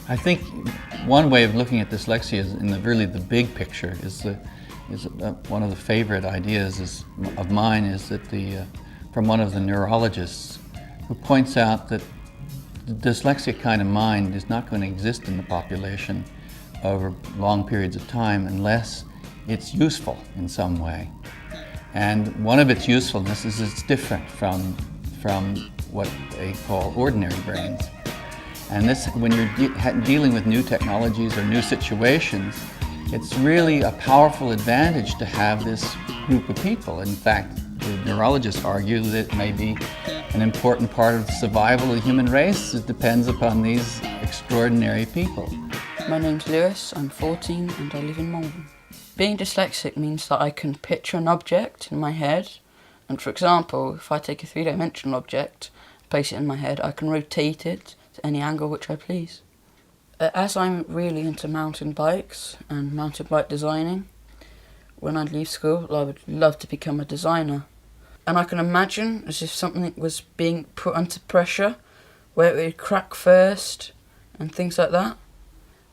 I think one way of looking at dyslexia is in really the big picture. One of the favorite ideas of mine is that from one of the neurologists who points out that the dyslexia kind of mind is not going to exist in the population over long periods of time unless it's useful in some way. And one of its usefulness is it's different from what they call ordinary brains. And this, when you're dealing with new technologies or new situations, it's really a powerful advantage to have this group of people. In fact, the neurologists argue that it may be an important part of the survival of the human race. It depends upon these extraordinary people. My name's Lewis, I'm 14 and I live in Malvern. Being dyslexic means that I can picture an object in my head, and for example, if I take a three-dimensional object, place it in my head, I can rotate it to any angle which I please. As I'm really into mountain bikes and mountain bike designing, when I leave school I would love to become a designer. And I can imagine as if something was being put under pressure, where it would crack first and things like that.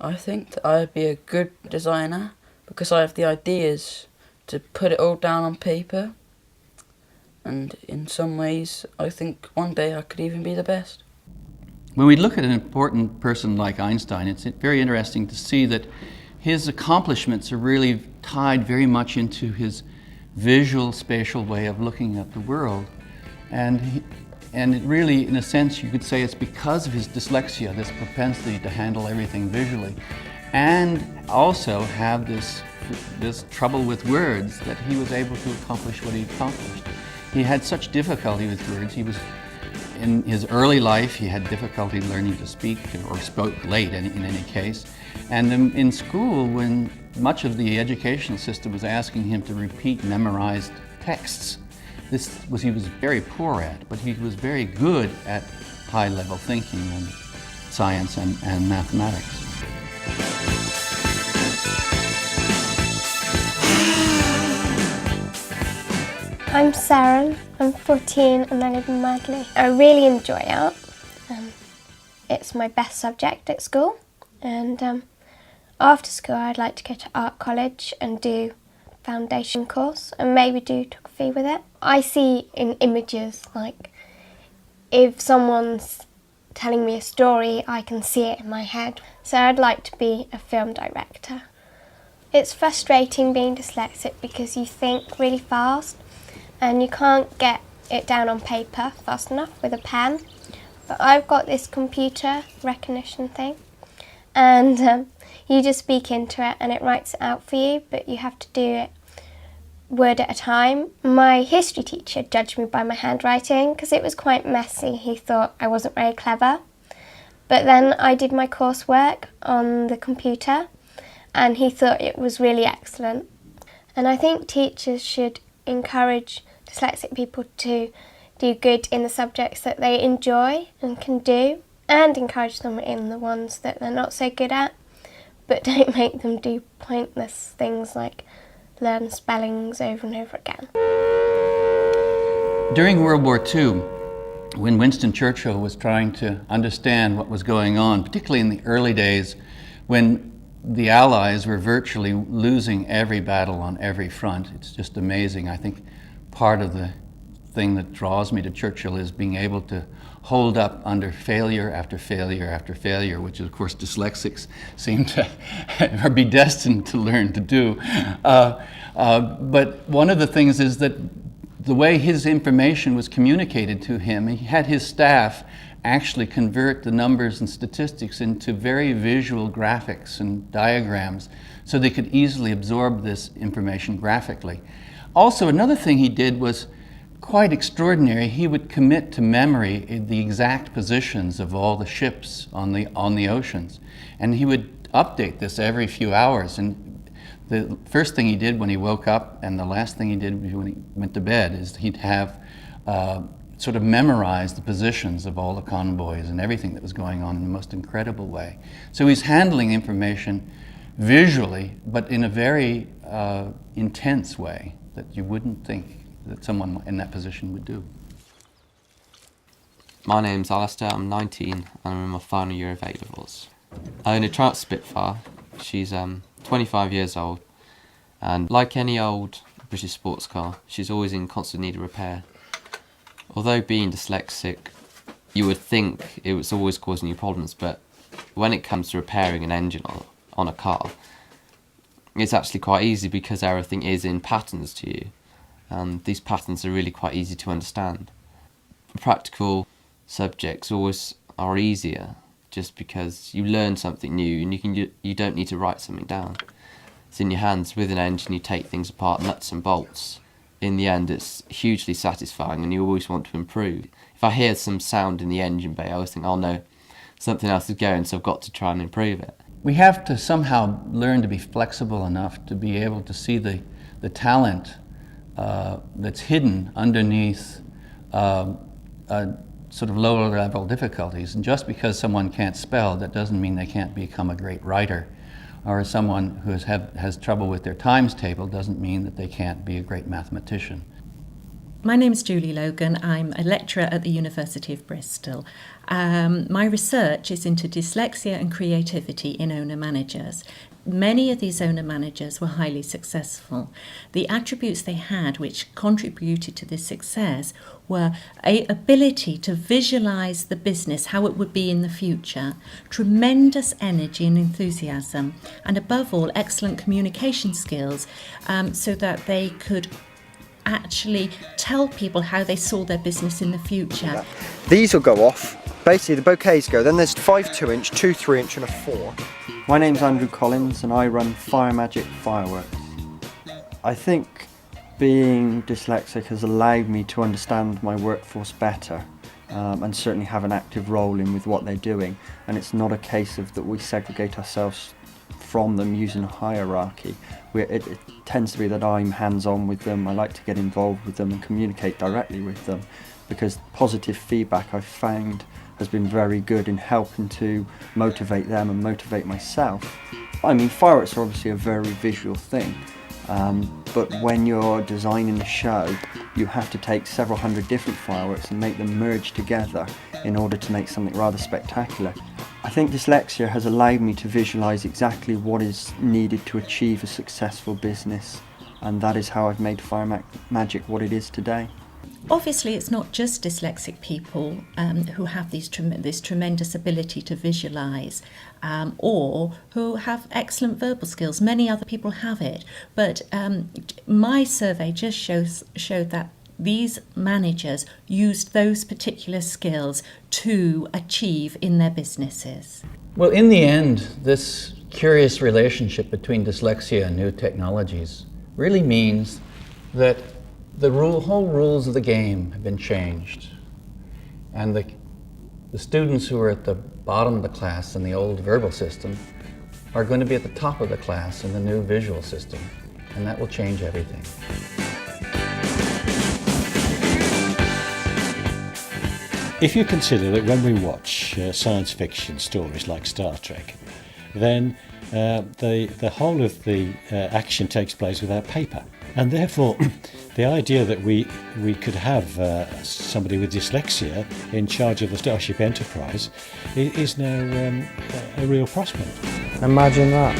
I think that I'd be a good designer because I have the ideas to put it all down on paper, and in some ways I think one day I could even be the best. When we look at an important person like Einstein, it's very interesting to see that his accomplishments are really tied very much into his visual, spatial way of looking at the world. And it really, in a sense, you could say it's because of his dyslexia, this propensity to handle everything visually, and also have this trouble with words, that he was able to accomplish what he accomplished. He had such difficulty with words. In his early life, he had difficulty learning to speak, or spoke late in any case. And in school, when much of the educational system was asking him to repeat memorized texts, he was very poor at, but he was very good at high-level thinking and science and mathematics. I'm Sarah, I'm 14 and I live in Madley. I really enjoy art. It's my best subject at school, and after school I'd like to go to art college and do foundation course and maybe do photography with it. I see in images, like if someone's telling me a story I can see it in my head, so I'd like to be a film director. It's frustrating being dyslexic because you think really fast and you can't get it down on paper fast enough with a pen. But I've got this computer recognition thing, and you just speak into it and it writes it out for you, but you have to do it word at a time. My history teacher judged me by my handwriting because it was quite messy. He thought I wasn't very clever. But then I did my coursework on the computer and he thought it was really excellent. And I think teachers should encourage dyslexic people to do good in the subjects that they enjoy and can do, and encourage them in the ones that they're not so good at, but don't make them do pointless things like learn spellings over and over again. During World War II, when Winston Churchill was trying to understand what was going on, particularly in the early days when the Allies were virtually losing every battle on every front, it's just amazing. I think part of the thing that draws me to Churchill is being able to hold up under failure after failure after failure, which of course dyslexics seem to or be destined to learn to do. But one of the things is that the way his information was communicated to him, he had his staff actually convert the numbers and statistics into very visual graphics and diagrams so they could easily absorb this information graphically. Also, another thing he did was quite extraordinary. He would commit to memory the exact positions of all the ships on the oceans, and he would update this every few hours. And the first thing he did when he woke up and the last thing he did when he went to bed is he'd have sort of memorize the positions of all the convoys and everything that was going on in the most incredible way. So he's handling information visually, but in a very intense way that you wouldn't think that someone in that position would do. My name's Alistair, I'm 19 and I'm in my final year of A-levels. I own a Triumph Spitfire. She's 25 years old, and like any old British sports car, she's always in constant need of repair. Although being dyslexic, you would think it was always causing you problems, but when it comes to repairing an engine on a car, it's actually quite easy because everything is in patterns to you, and these patterns are really quite easy to understand. Practical subjects always are easier just because you learn something new and you don't need to write something down. It's in your hands. With an engine, you take things apart, nuts and bolts. In the end, it's hugely satisfying and you always want to improve. If I hear some sound in the engine bay, I always think, oh no, something else is going, so I've got to try and improve it. We have to somehow learn to be flexible enough to be able to see the talent that's hidden underneath sort of lower level difficulties. And just because someone can't spell, that doesn't mean they can't become a great writer. Or someone who has trouble with their times table doesn't mean that they can't be a great mathematician. My name is Julie Logan. I'm a lecturer at the University of Bristol. My research is into dyslexia and creativity in owner-managers. Many of these owner-managers were highly successful. The attributes they had which contributed to this success were an ability to visualise the business, how it would be in the future, tremendous energy and enthusiasm, and above all, excellent communication skills, so that they could actually tell people how they saw their business in the future. These will go off. Basically the bouquets go, then there's 5 2-inch, 2 3-inch and a 4. My name's Andrew Collins and I run Fire Magic Fireworks. I think being dyslexic has allowed me to understand my workforce better and certainly have an active role in with what they're doing, and it's not a case of that we segregate ourselves from them using a hierarchy. It tends to be that I'm hands-on with them. I like to get involved with them and communicate directly with them, because positive feedback I've found has been very good in helping to motivate them and motivate myself. I mean, fireworks are obviously a very visual thing, but when you're designing a show, you have to take several hundred different fireworks and make them merge together in order to make something rather spectacular. I think dyslexia has allowed me to visualise exactly what is needed to achieve a successful business, and that is how I've made Fire Magic what it is today. Obviously, it's not just dyslexic people who have this tremendous ability to visualise or who have excellent verbal skills. Many other people have it, but my survey just showed that these managers used those particular skills to achieve in their businesses. Well, in the end, this curious relationship between dyslexia and new technologies really means that the whole rules of the game have been changed. And the students who are at the bottom of the class in the old verbal system are going to be at the top of the class in the new visual system. And that will change everything. If you consider that when we watch science fiction stories like Star Trek, then the whole of the action takes place without paper. And therefore, the idea that we could have somebody with dyslexia in charge of the Starship Enterprise is now a real prospect. Imagine that.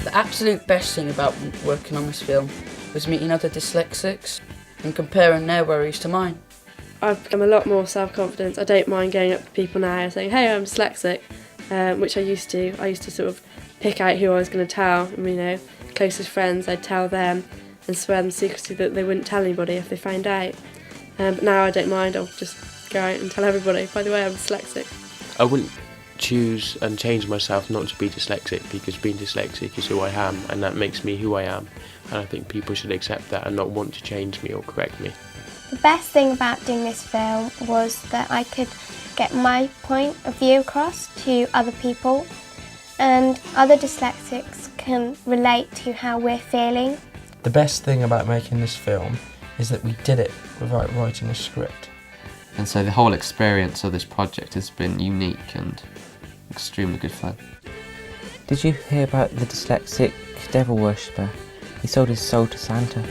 The absolute best thing about working on this film was meeting other dyslexics and comparing their worries to mine. I've become a lot more self-confident. I don't mind going up to people now and saying, hey, I'm dyslexic, which I used to. I used to sort of pick out who I was going to tell, and, closest friends, I'd tell them and swear them secretly that they wouldn't tell anybody if they found out. But now I don't mind, I'll just go out and tell everybody, by the way, I'm dyslexic. I wouldn't choose and change myself not to be dyslexic, because being dyslexic is who I am and that makes me who I am, and I think people should accept that and not want to change me or correct me. The best thing about doing this film was that I could get my point of view across to other people, and other dyslexics can relate to how we're feeling. The best thing about making this film is that we did it without writing a script. And so the whole experience of this project has been unique and extremely good fun. Did you hear about the dyslexic devil worshipper? He sold his soul to Santa.